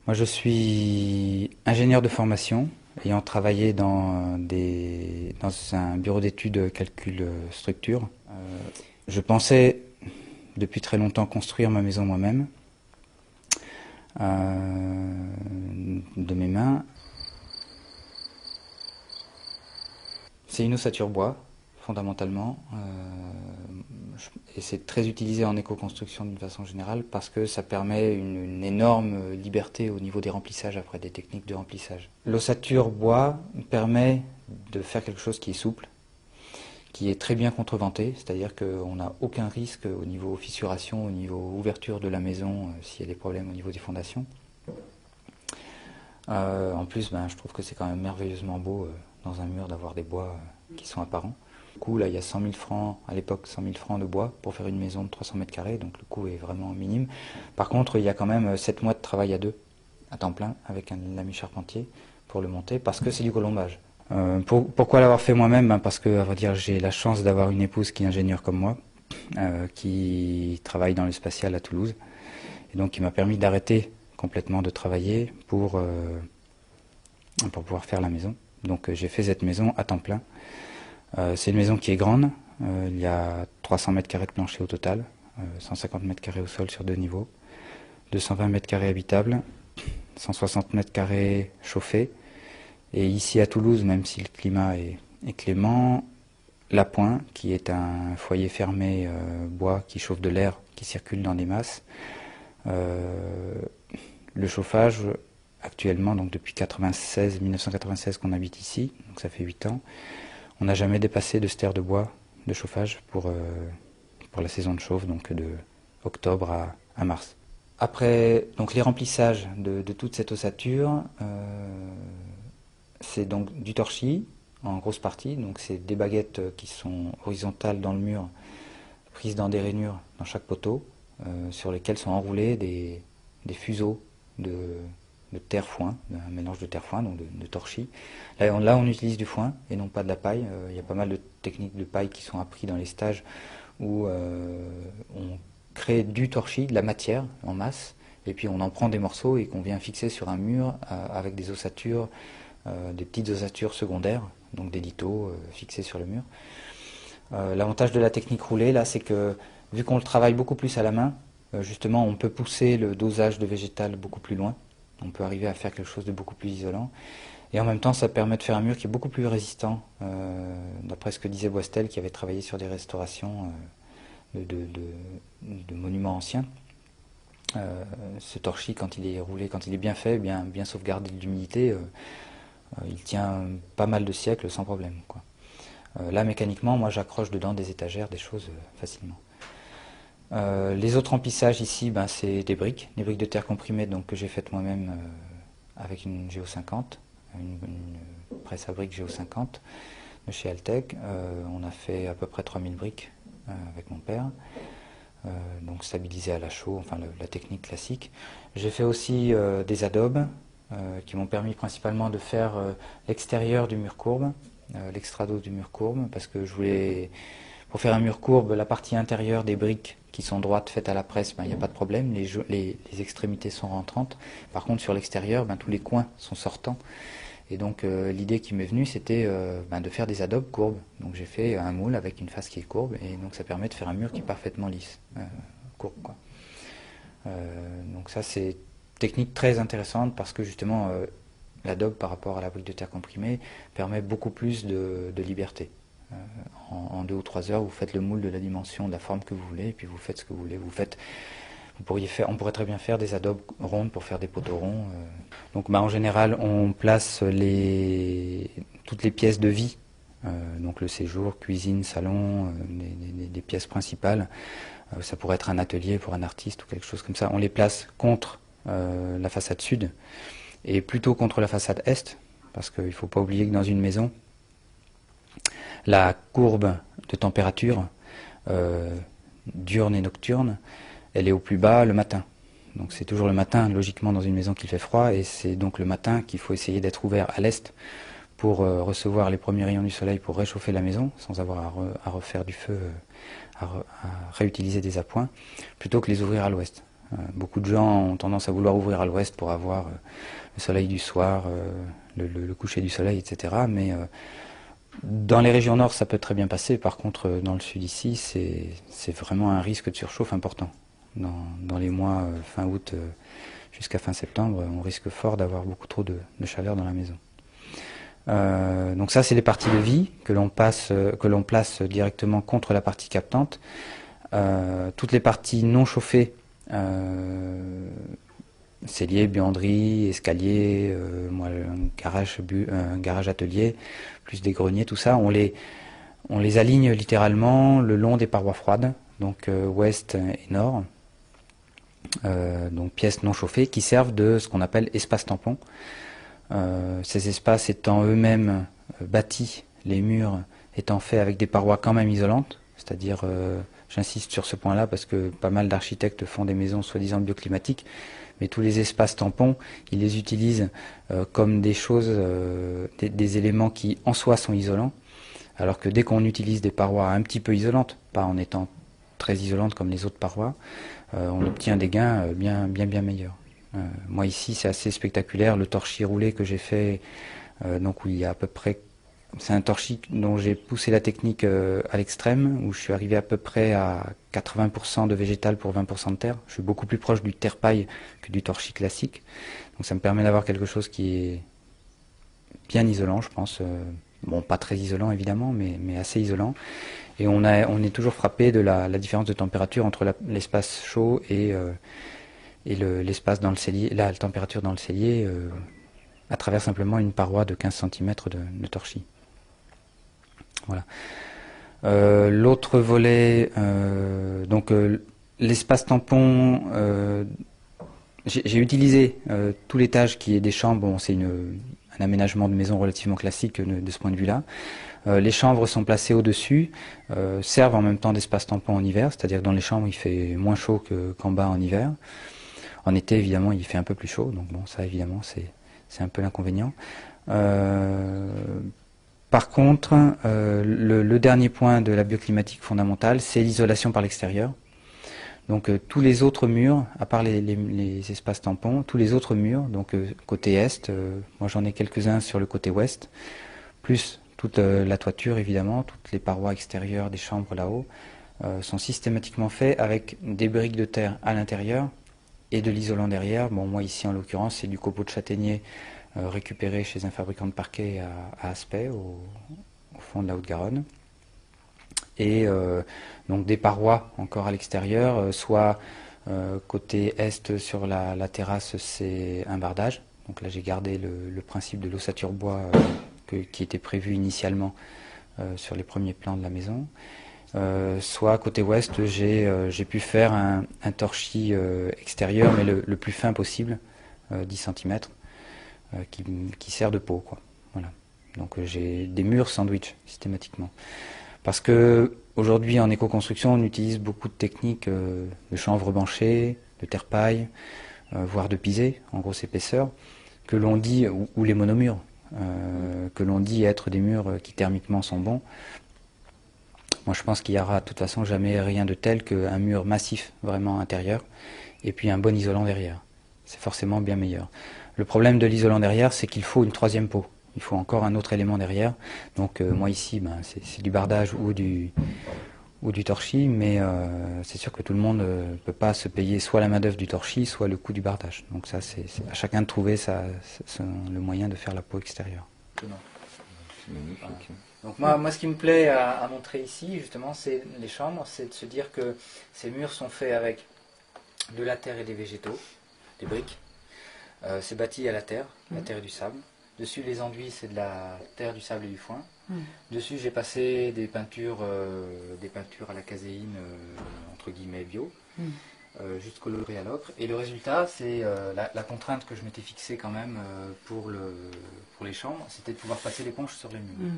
Moi, je suis ingénieur de formation, ayant travaillé dans un bureau d'études calcul structure. Je pensais depuis très longtemps construire ma maison moi-même, de mes mains. C'est une ossature bois, fondamentalement, et c'est très utilisé en éco-construction d'une façon générale parce que ça permet une énorme liberté au niveau des remplissages, après des techniques de remplissage. L'ossature bois permet de faire quelque chose qui est souple, qui est très bien contreventé, c'est-à-dire qu'on n'a aucun risque au niveau fissuration, au niveau ouverture de la maison, s'il y a des problèmes au niveau des fondations. En plus, je trouve que c'est quand même merveilleusement beau dans un mur d'avoir des bois qui sont apparents. Du coup, là, il y a 100 000 francs, à l'époque, 100 000 francs de bois pour faire une maison de 300 mètres carrés, donc le coût est vraiment minime. Par contre, il y a quand même 7 mois de travail à deux, à temps plein, avec un ami charpentier pour le monter, parce que c'est du colombage. Pourquoi l'avoir fait moi-même? Parce que, à vrai dire, j'ai la chance d'avoir une épouse qui est ingénieure comme moi, qui travaille dans le spatial à Toulouse, et donc qui m'a permis d'arrêter complètement de travailler pour pouvoir faire la maison. Donc j'ai fait cette maison à temps plein. C'est une maison qui est grande. Il y a 300 mètres carrés de plancher au total, 150 mètres carrés au sol sur deux niveaux, 220 mètres carrés habitables, 160 mètres carrés chauffés. Et ici à Toulouse, même si le climat est clément, la Pointe, qui est un foyer fermé bois qui chauffe de l'air qui circule dans des masses. Le chauffage, actuellement, donc depuis 1996 qu'on habite ici, donc ça fait 8 ans, on n'a jamais dépassé de stère de bois de chauffage pour la saison de chauffe, donc de octobre à mars. Après donc les remplissages de toute cette ossature, c'est donc du torchis en grosse partie, donc c'est des baguettes qui sont horizontales dans le mur, prises dans des rainures dans chaque poteau, sur lesquelles sont enroulés des fuseaux de terre-foin, un mélange de terre-foin, donc de torchis. Là, on utilise du foin et non pas de la paille. Il y a pas mal de techniques de paille qui sont apprises dans les stages où on crée du torchis, de la matière en masse, et puis on en prend des morceaux et qu'on vient fixer sur un mur avec des ossatures, des petites ossatures secondaires, donc des lithos fixés sur le mur. L'avantage de la technique roulée, là, c'est que vu qu'on le travaille beaucoup plus à la main, justement, on peut pousser le dosage de végétal beaucoup plus loin. On peut arriver à faire quelque chose de beaucoup plus isolant. Et en même temps, ça permet de faire un mur qui est beaucoup plus résistant, d'après ce que disait Boistel, qui avait travaillé sur des restaurations de monuments anciens. Ce torchis, quand il est roulé, quand il est bien fait, bien sauvegardé de l'humidité, il tient pas mal de siècles sans problème, quoi. Là, mécaniquement, moi, j'accroche dedans des étagères, des choses facilement. Les autres remplissages ici, c'est des briques de terre comprimée, donc que j'ai faites moi-même avec une Géo 50, une presse à briques Géo 50 de chez Altec. On a fait à peu près 3000 briques avec mon père, donc stabilisées à la chaux, enfin la technique classique. J'ai fait aussi des adobes qui m'ont permis principalement de faire l'extérieur du mur courbe, l'extrado du mur courbe, parce que je voulais, pour faire un mur courbe, la partie intérieure des briques qui sont droites faites à la presse, il n'y a pas de problème, les extrémités sont rentrantes. Par contre, sur l'extérieur, tous les coins sont sortants. Et donc l'idée qui m'est venue, c'était de faire des adobes courbes. Donc j'ai fait un moule avec une face qui est courbe, et donc ça permet de faire un mur qui est parfaitement lisse, courbe, quoi. Donc ça, c'est technique très intéressante parce que justement l'adobe par rapport à la brique de terre comprimée permet beaucoup plus de liberté. En 2 ou 3 heures, vous faites le moule de la dimension, de la forme que vous voulez, et puis vous faites ce que vous voulez. On pourrait très bien faire des adobes rondes pour faire des poteaux ronds. Donc en général, on place toutes les pièces de vie, donc le séjour, cuisine, salon, des pièces principales. Ça pourrait être un atelier pour un artiste ou quelque chose comme ça. On les place contre la façade sud et plutôt contre la façade est, parce qu'il ne faut pas oublier que dans une maison, la courbe de température diurne et nocturne, elle est au plus bas le matin. Donc c'est toujours le matin, logiquement, dans une maison qui fait froid, et c'est donc le matin qu'il faut essayer d'être ouvert à l'est pour recevoir les premiers rayons du soleil pour réchauffer la maison, sans avoir à refaire du feu, à réutiliser des appoints, plutôt que les ouvrir à l'ouest. Beaucoup de gens ont tendance à vouloir ouvrir à l'ouest pour avoir le soleil du soir, le coucher du soleil, etc. Mais dans les régions nord, ça peut très bien passer. Par contre, dans le sud ici, c'est vraiment un risque de surchauffe important. Dans les mois fin août jusqu'à fin septembre, on risque fort d'avoir beaucoup trop de chaleur dans la maison. Donc ça, c'est les parties de vie que l'on place directement contre la partie captante. Toutes les parties non chauffées, cellier, buanderie, escalier, un garage atelier, plus des greniers, tout ça, on les aligne littéralement le long des parois froides, donc ouest et nord, donc pièces non chauffées qui servent de ce qu'on appelle espace tampon. Ces espaces étant eux-mêmes bâtis, les murs étant faits avec des parois quand même isolantes, c'est-à-dire, j'insiste sur ce point-là parce que pas mal d'architectes font des maisons soi-disant bioclimatiques, mais tous les espaces tampons, ils les utilisent comme des choses, des éléments qui en soi sont isolants, alors que dès qu'on utilise des parois un petit peu isolantes, pas en étant très isolantes comme les autres parois, on obtient des gains bien meilleurs. Moi ici c'est assez spectaculaire, le torchis roulé que j'ai fait, donc où il y a à peu près, c'est un torchis dont j'ai poussé la technique à l'extrême, où je suis arrivé à peu près à 80% de végétal pour 20% de terre. Je suis beaucoup plus proche du terre-paille que du torchis classique, donc ça me permet d'avoir quelque chose qui est bien isolant, je pense. Bon, pas très isolant évidemment, mais assez isolant. Et on est toujours frappé de la différence de température entre l'espace chaud et l'espace dans le cellier, la température dans le cellier, à travers simplement une paroi de 15 cm de torchis. Voilà. L'autre volet, donc l'espace tampon, j'ai utilisé tout l'étage qui est des chambres. Bon, c'est un aménagement de maison relativement classique de ce point de vue-là. Les chambres sont placées au-dessus, servent en même temps d'espace tampon en hiver, c'est-à-dire que dans les chambres il fait moins chaud qu'en bas en hiver. En été évidemment il fait un peu plus chaud, donc bon ça évidemment c'est un peu l'inconvénient. Par contre, le dernier point de la bioclimatique fondamentale, c'est l'isolation par l'extérieur. Donc tous les autres murs, à part les espaces tampons, tous les autres murs, donc côté est, moi j'en ai quelques-uns sur le côté ouest, plus toute la toiture évidemment, toutes les parois extérieures des chambres là-haut, sont systématiquement faits avec des briques de terre à l'intérieur et de l'isolant derrière. Bon, moi ici en l'occurrence c'est du copeau de châtaignier récupéré chez un fabricant de parquet à Aspet, au fond de la Haute-Garonne. Et donc des parois encore à l'extérieur, soit côté est sur la terrasse c'est un bardage. Donc là j'ai gardé le principe de l'ossature bois qui était prévu initialement sur les premiers plans de la maison. Soit côté ouest j'ai pu faire un torchis extérieur mais le plus fin possible, 10 cm, qui sert de pot, quoi. Voilà. Donc j'ai des murs sandwich systématiquement. Parce que aujourd'hui en éco-construction on utilise beaucoup de techniques de chanvre banché, de terre-paille, voire de pisé en grosse épaisseur, que l'on dit, ou les monomurs, que l'on dit être des murs qui thermiquement sont bons. Moi je pense qu'il n'y aura de toute façon jamais rien de tel qu'un mur massif vraiment intérieur et puis un bon isolant derrière. C'est forcément bien meilleur. Le problème de l'isolant derrière, c'est qu'il faut une troisième peau. Il faut encore un autre élément derrière. Donc moi ici, c'est du bardage ou du torchis, mais c'est sûr que tout le monde ne peut pas se payer soit la main d'œuvre du torchis, soit le coût du bardage. Donc ça, c'est à chacun de trouver le moyen de faire la peau extérieure. C'est magnifique. Voilà. Donc moi, ce qui me plaît à montrer ici, justement, c'est les chambres, c'est de se dire que ces murs sont faits avec de la terre et des végétaux, des briques. C'est bâti à la terre et du sable. Dessus, les enduits, c'est de la terre, du sable et du foin. Dessus, j'ai passé des peintures à la caséine, entre guillemets bio, juste colorées à l'ocre. Et le résultat, c'est la contrainte que je m'étais fixée quand même pour les chambres, c'était de pouvoir passer l'éponge sur les murs.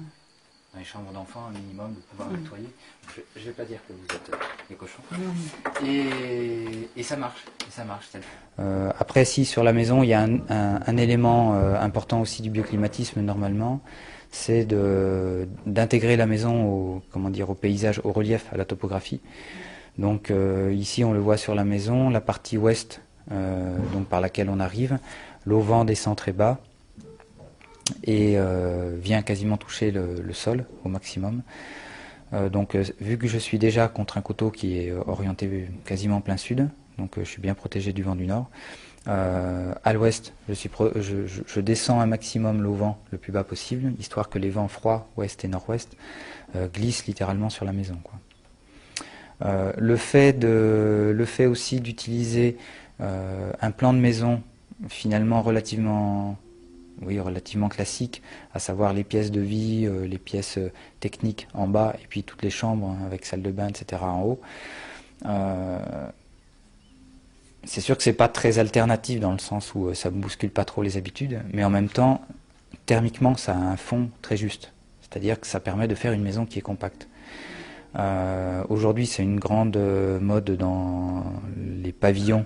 Dans les chambres d'enfants, un minimum de pouvoir nettoyer. Je ne vais pas dire que vous êtes des cochons. Et ça marche. Après, si sur la maison, il y a un élément important aussi du bioclimatisme normalement, c'est d'intégrer la maison au paysage, au relief, à la topographie. Donc ici on le voit sur la maison, la partie ouest donc par laquelle on arrive, l'auvent descend très bas et vient quasiment toucher le sol au maximum. Donc vu que je suis déjà contre un coteau qui est orienté quasiment plein sud, donc je suis bien protégé du vent du nord, à l'ouest je descends un maximum l'auvent le plus bas possible, histoire que les vents froids ouest et nord-ouest glissent littéralement sur la maison, quoi. Le fait aussi d'utiliser un plan de maison finalement relativement classique, à savoir les pièces de vie, les pièces techniques en bas, et puis toutes les chambres avec salle de bain, etc. en haut. C'est sûr que c'est pas très alternatif dans le sens où ça ne bouscule pas trop les habitudes, mais en même temps, thermiquement, ça a un fond très juste. C'est-à-dire que ça permet de faire une maison qui est compacte. Aujourd'hui, c'est une grande mode dans les pavillons,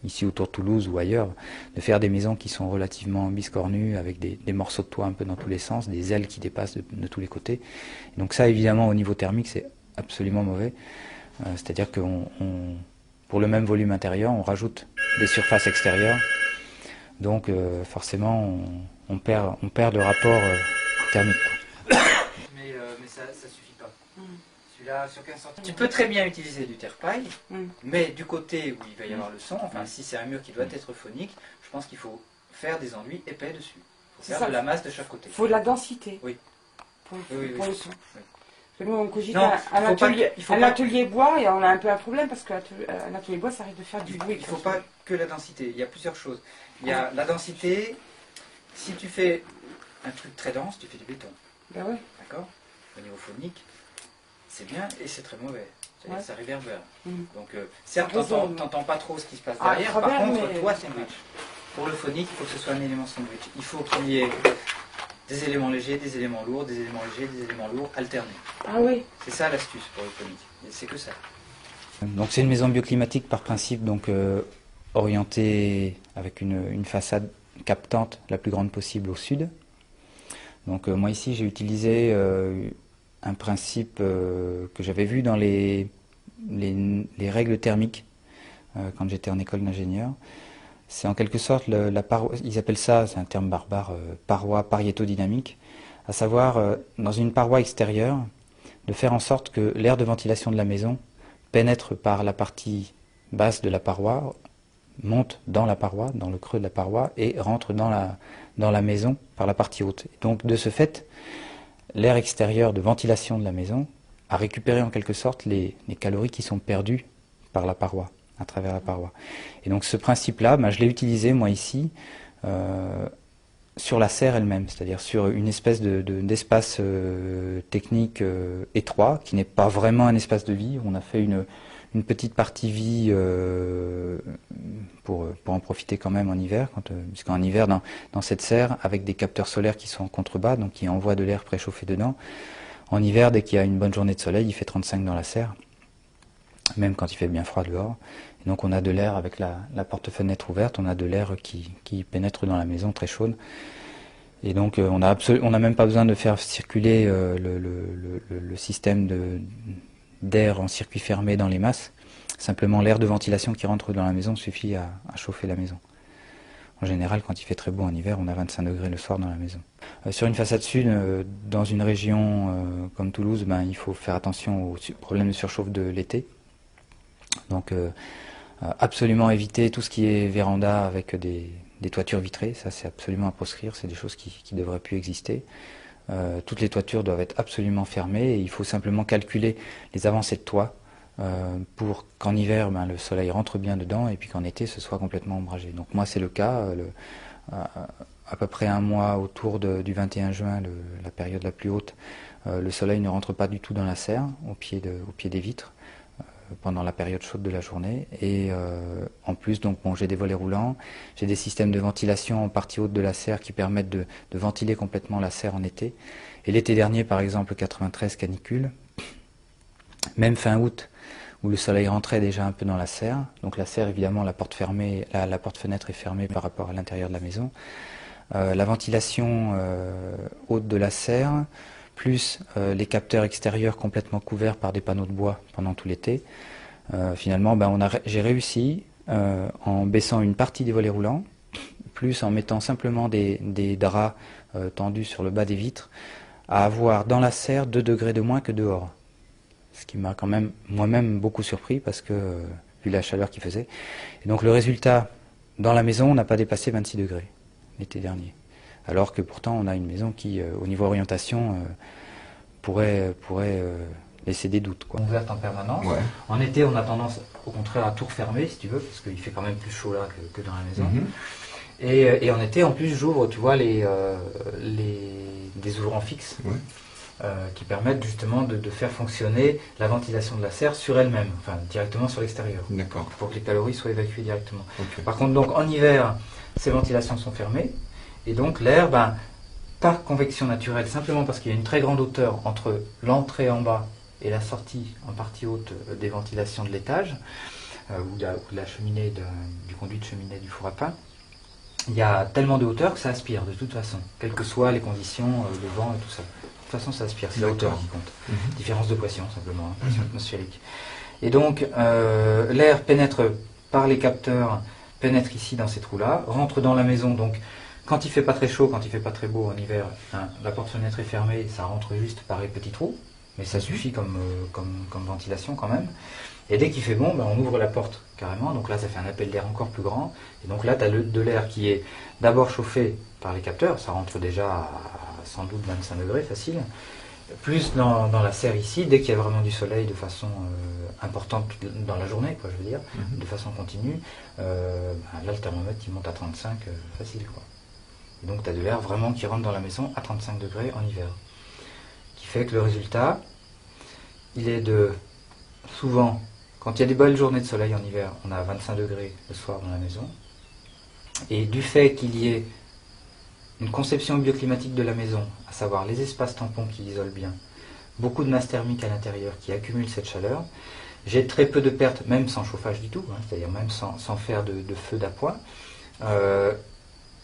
ici autour de Toulouse ou ailleurs, de faire des maisons qui sont relativement biscornues, avec des morceaux de toit un peu dans tous les sens, des ailes qui dépassent de tous les côtés. Et donc ça, évidemment, au niveau thermique, c'est absolument mauvais. C'est-à-dire que pour le même volume intérieur, on rajoute des surfaces extérieures. Donc forcément, on perd le rapport thermique. Mais ça suffit pas. Celui-là, sur 15 cm. Tu peux très bien utiliser du terre-paille, mais du côté où il va y avoir le son, enfin si c'est un mur qui doit être phonique, je pense qu'il faut faire des enduits épais dessus. Il faut faire de la masse de chaque côté. Il faut de la densité. Oui. Pour le son. Oui. Nous, on cogite un atelier bois et on a un peu un problème parce qu'un atelier bois, ça risque de faire du bruit. Il ne faut pas que la densité. Il y a plusieurs choses. Il y a la densité. Si tu fais un truc très dense, tu fais du béton. Ben ouais. D'accord? Au niveau phonique, c'est bien et c'est très mauvais. C'est-à-dire ça réverbère. Donc, certes, tu n'entends pas trop ce qui se passe derrière. Par contre, toi, sandwich. Pour le phonique, il faut que ce soit un élément sandwich. Il faut qu'il y ait des éléments légers, des éléments lourds, des éléments légers, des éléments lourds, alternés. Ah oui. C'est ça l'astuce pour le phonique. C'est que ça. Donc c'est une maison bioclimatique par principe, donc orientée avec une façade captante la plus grande possible au sud. Donc moi ici j'ai utilisé un principe que j'avais vu dans les règles thermiques quand j'étais en école d'ingénieur. C'est en quelque sorte la paroi, ils appellent ça, c'est un terme barbare, paroi pariétodynamique, à savoir dans une paroi extérieure, de faire en sorte que l'air de ventilation de la maison pénètre par la partie basse de la paroi, monte dans la paroi, dans le creux de la paroi, et rentre dans la maison par la partie haute. Et donc de ce fait, l'air extérieur de ventilation de la maison a récupéré en quelque sorte les calories qui sont perdues par la paroi, à travers la paroi. Et donc ce principe-là, je l'ai utilisé moi ici sur la serre elle-même, c'est-à-dire sur une espèce d'espace technique étroit, qui n'est pas vraiment un espace de vie. On a fait une petite partie vie pour en profiter quand même en hiver, puisqu'en hiver dans cette serre, avec des capteurs solaires qui sont en contrebas, donc qui envoient de l'air préchauffé dedans, en hiver, dès qu'il y a une bonne journée de soleil, il fait 35 dans la serre, même quand il fait bien froid dehors. Et donc on a de l'air avec la porte-fenêtre ouverte, on a de l'air qui pénètre dans la maison très chaude. Et donc on n'a même pas besoin de faire circuler le système d'air en circuit fermé dans les masses. Simplement l'air de ventilation qui rentre dans la maison suffit à chauffer la maison. En général, quand il fait très beau en hiver, on a 25 degrés le soir dans la maison. Sur une façade sud, dans une région comme Toulouse, il faut faire attention aux problèmes de surchauffe de l'été. Donc absolument éviter tout ce qui est véranda avec des toitures vitrées, ça c'est absolument à proscrire, c'est des choses qui ne devraient plus exister. Toutes les toitures doivent être absolument fermées et il faut simplement calculer les avancées de toit pour qu'en hiver le soleil rentre bien dedans et puis qu'en été ce soit complètement ombragé. Donc moi c'est le cas, à peu près un mois autour du 21 juin, la période la plus haute, le soleil ne rentre pas du tout dans la serre, au pied des vitres, pendant la période chaude de la journée. Et en plus, donc j'ai des volets roulants, j'ai des systèmes de ventilation en partie haute de la serre qui permettent de ventiler complètement la serre en été. Et l'été dernier, par exemple, 93 canicule, même fin août, où le soleil rentrait déjà un peu dans la serre. Donc la serre, évidemment, la porte fermée, la porte-fenêtre est fermée par rapport à l'intérieur de la maison. La ventilation haute de la serre plus les capteurs extérieurs complètement couverts par des panneaux de bois pendant tout l'été, finalement j'ai réussi, en baissant une partie des volets roulants, plus en mettant simplement des draps tendus sur le bas des vitres, à avoir dans la serre 2 degrés de moins que dehors. Ce qui m'a quand même moi-même beaucoup surpris parce que, vu la chaleur qu'il faisait. Et donc le résultat, dans la maison, on n'a pas dépassé 26 degrés l'été dernier. Alors que pourtant on a une maison qui, au niveau orientation, pourrait laisser des doutes, quoi. Ouverte en permanence. Ouais. En été, on a tendance au contraire à tout refermer, si tu veux, parce qu'il fait quand même plus chaud là que dans la maison. Et en été, en plus, j'ouvre, tu vois, des ouvrants fixes, qui permettent justement de faire fonctionner la ventilation de la serre sur elle-même, enfin directement sur l'extérieur. D'accord. Pour que les calories soient évacuées directement. Okay. Par contre, donc en hiver, ces ventilations sont fermées, et donc l'air, par convection naturelle, simplement parce qu'il y a une très grande hauteur entre l'entrée en bas et la sortie en partie haute des ventilations de l'étage, ou de la cheminée, du conduit de cheminée du four à pain, il y a tellement de hauteur que ça aspire de toute façon, quelles que soient les conditions, le vent et tout ça. De toute façon, ça aspire, c'est la hauteur qui compte. Différence de pression, simplement, pression atmosphérique. Et donc, l'air pénètre par les capteurs, pénètre ici dans ces trous-là, rentre dans la maison. Donc, quand il fait pas très chaud, quand il fait pas très beau en hiver, la porte-fenêtre est fermée, ça rentre juste par les petits trous, mais ça suffit comme ventilation quand même. Et dès qu'il fait bon, on ouvre la porte carrément, donc là ça fait un appel d'air encore plus grand, et donc là tu as de l'air qui est d'abord chauffé par les capteurs, ça rentre déjà à sans doute 25 degrés facile, plus dans la serre ici, dès qu'il y a vraiment du soleil de façon importante dans la journée, quoi, je veux dire, de façon continue, là le thermomètre il monte à 35 facile, quoi. Et donc tu as de l'air vraiment qui rentre dans la maison à 35 degrés en hiver. Qui fait que le résultat, il est de souvent, quand il y a des belles journées de soleil en hiver, on a 25 degrés le soir dans la maison. Et du fait qu'il y ait une conception bioclimatique de la maison, à savoir les espaces tampons qui isolent bien, beaucoup de masse thermique à l'intérieur qui accumule cette chaleur, j'ai très peu de pertes, même sans chauffage du tout, c'est-à-dire même sans faire de feu d'appoint.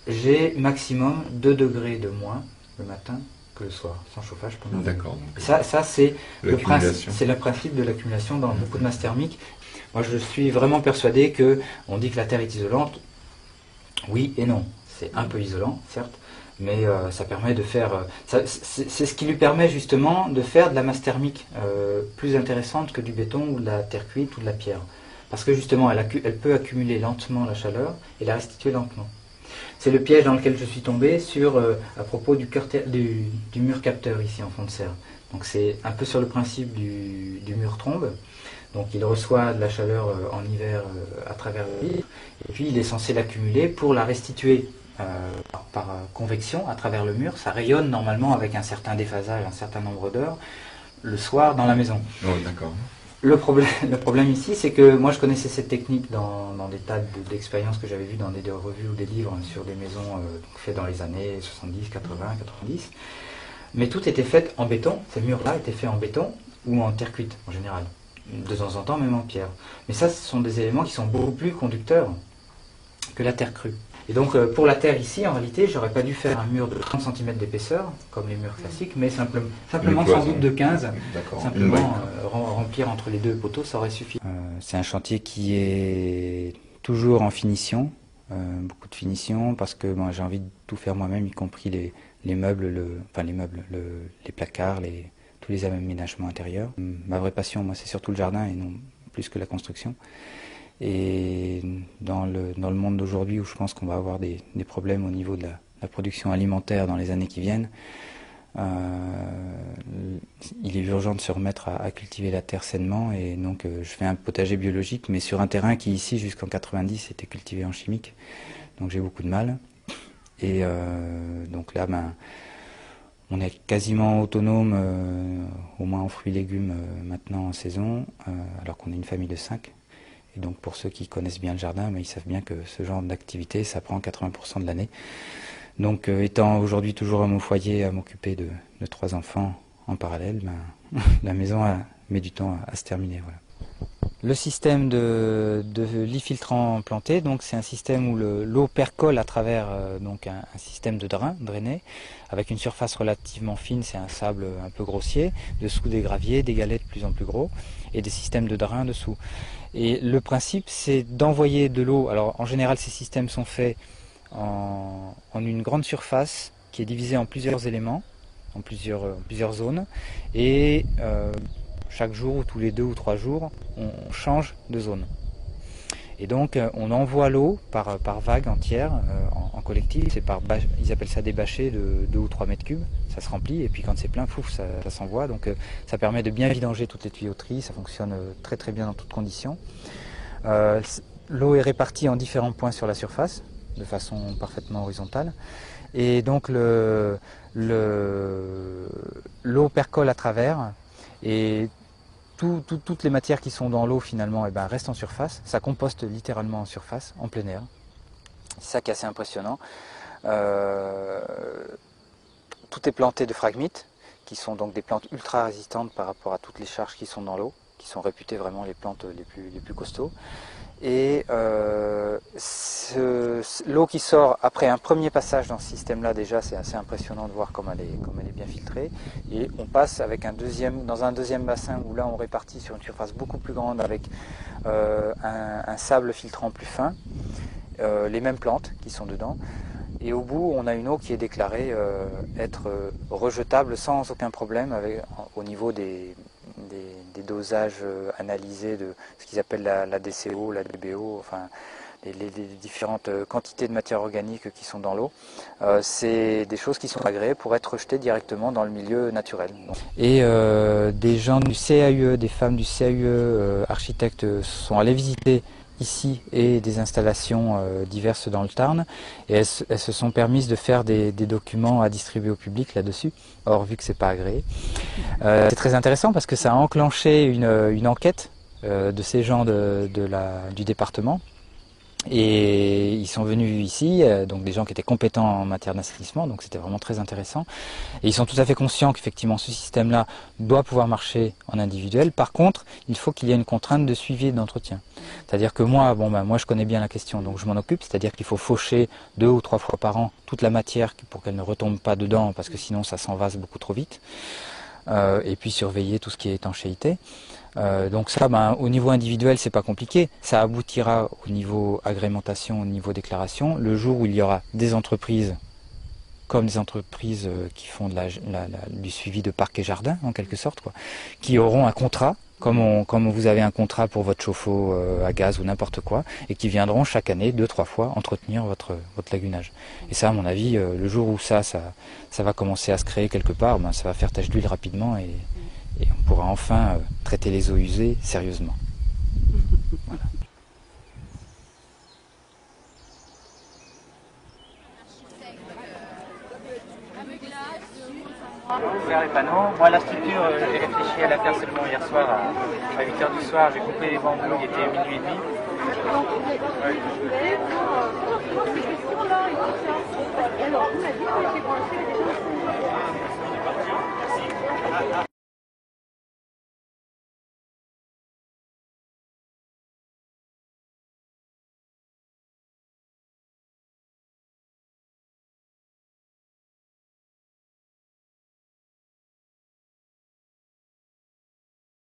J'ai maximum 2 degrés de moins le matin que le soir, sans chauffage pendant la nuit. Ça c'est le principe de l'accumulation dans beaucoup de masse thermique. Moi je suis vraiment persuadé que on dit que la Terre est isolante. Oui et non. C'est un peu isolant, certes, mais ça permet de faire... c'est ce qui lui permet justement de faire de la masse thermique plus intéressante que du béton ou de la terre cuite ou de la pierre. Parce que justement, elle peut accumuler lentement la chaleur et la restituer lentement. C'est le piège dans lequel je suis tombé à propos du mur capteur ici en fond de serre. Donc c'est un peu sur le principe du mur trombe. Donc il reçoit de la chaleur en hiver à travers le vitre, et puis il est censé l'accumuler pour la restituer par convection à travers le mur. Ça rayonne normalement avec un certain déphasage, un certain nombre d'heures, le soir dans la maison. Oh, d'accord. Le problème ici, c'est que moi je connaissais cette technique dans des tas d'expériences que j'avais vues dans des revues ou des livres sur des maisons faites dans les années 70, 80, 90. Mais tout était fait en béton, ces murs-là étaient faits en béton ou en terre cuite en général. De temps en temps même en pierre. Mais ça, ce sont des éléments qui sont beaucoup plus conducteurs que la terre crue. Et donc pour la terre ici, en réalité, j'aurais pas dû faire un mur de 30 cm d'épaisseur, comme les murs classiques, mais simplement sans doute de 15. Simplement remplir entre les deux poteaux, ça aurait suffi. C'est un chantier qui est toujours en finition, beaucoup de finition, parce que j'ai envie de tout faire moi-même, y compris les meubles, les placards, tous les aménagements intérieurs. Ma vraie passion, moi, c'est surtout le jardin et non plus que la construction. Et dans le monde d'aujourd'hui où je pense qu'on va avoir des problèmes au niveau de la production alimentaire dans les années qui viennent, il est urgent de se remettre à cultiver la terre sainement. Et donc je fais un potager biologique, mais sur un terrain qui ici jusqu'en 90 était cultivé en chimique. Donc j'ai beaucoup de mal. Et donc là, on est quasiment autonome, au moins en fruits et légumes maintenant en saison, alors qu'on est une famille de 5. Et donc pour ceux qui connaissent bien le jardin, ils savent bien que ce genre d'activité, ça prend 80% de l'année. Donc étant aujourd'hui toujours à mon foyer, à m'occuper de 3 enfants en parallèle, la maison met du temps à se terminer. Voilà. le système de lit filtrant planté, donc c'est un système où l'eau percole à travers donc un système de drain drainé, avec une surface relativement fine, c'est un sable un peu grossier, dessous des graviers, des galets de plus en plus gros, et des systèmes de drain dessous. Et le principe, c'est d'envoyer de l'eau. Alors en général, ces systèmes sont faits en une grande surface qui est divisée en plusieurs éléments, en plusieurs zones, et chaque jour ou tous les 2 ou 3 jours, on change de zone. Et donc on envoie l'eau par vague entière en collectif, ils appellent ça des bâchets de 2 ou 3 mètres cubes, ça se remplit et puis quand c'est plein, pouf, ça s'envoie. Donc ça permet de bien vidanger toutes les tuyauteries, ça fonctionne très très bien dans toutes conditions. L'eau est répartie en différents points sur la surface, de façon parfaitement horizontale. Et donc l'eau percole à travers et toutes les matières qui sont dans l'eau finalement restent en surface. Ça composte littéralement en surface, en plein air. C'est ça qui est assez impressionnant. Tout est planté de phragmites, qui sont donc des plantes ultra résistantes par rapport à toutes les charges qui sont dans l'eau, qui sont réputées vraiment les plantes les plus costauds. Et l'eau qui sort après un premier passage dans ce système-là, déjà c'est assez impressionnant de voir comme elle est bien filtrée. Et on passe avec dans un deuxième bassin où là on répartit sur une surface beaucoup plus grande avec un sable filtrant plus fin, les mêmes plantes qui sont dedans. Et au bout, on a une eau qui est déclarée être rejetable sans aucun problème au niveau des dosages analysés de ce qu'ils appellent la DCO, la DBO, enfin les différentes quantités de matière organique qui sont dans l'eau. C'est des choses qui sont agréées pour être rejetées directement dans le milieu naturel. Et des gens du CAUE, des femmes du CAUE, architectes, sont allés visiter ici et des installations diverses dans le Tarn, et elles se sont permises de faire des documents à distribuer au public là-dessus, or vu que c'est pas agréé. C'est très intéressant parce que ça a enclenché une enquête de ces gens du département, et ils sont venus ici, donc des gens qui étaient compétents en matière d'assainissement, donc c'était vraiment très intéressant. Et ils sont tout à fait conscients qu'effectivement ce système-là doit pouvoir marcher en individuel. Par contre, il faut qu'il y ait une contrainte de suivi et d'entretien. C'est-à-dire que moi je connais bien la question, donc je m'en occupe, c'est-à-dire qu'il faut faucher 2 ou 3 fois par an toute la matière pour qu'elle ne retombe pas dedans, parce que sinon ça s'envase beaucoup trop vite. Et puis surveiller tout ce qui est étanchéité. Donc ça, au niveau individuel, c'est pas compliqué. Ça aboutira au niveau agrémentation, au niveau déclaration, le jour où il y aura des entreprises, comme des entreprises qui font du suivi de parcs et jardins, en quelque sorte, qui auront un contrat, comme vous avez un contrat pour votre chauffe-eau à gaz ou n'importe quoi, et qui viendront chaque année 2-3 fois entretenir votre lagunage. Et ça, à mon avis, le jour où ça va commencer à se créer quelque part, ça va faire tache d'huile rapidement et on pourra enfin traiter les eaux usées sérieusement. Voilà. Ouvert les panneaux. Moi, la structure, j'ai réfléchi à la faire seulement hier soir à 8h du soir. J'ai coupé les bambous, il était minuit et demi. Alors, vous m'avez dit que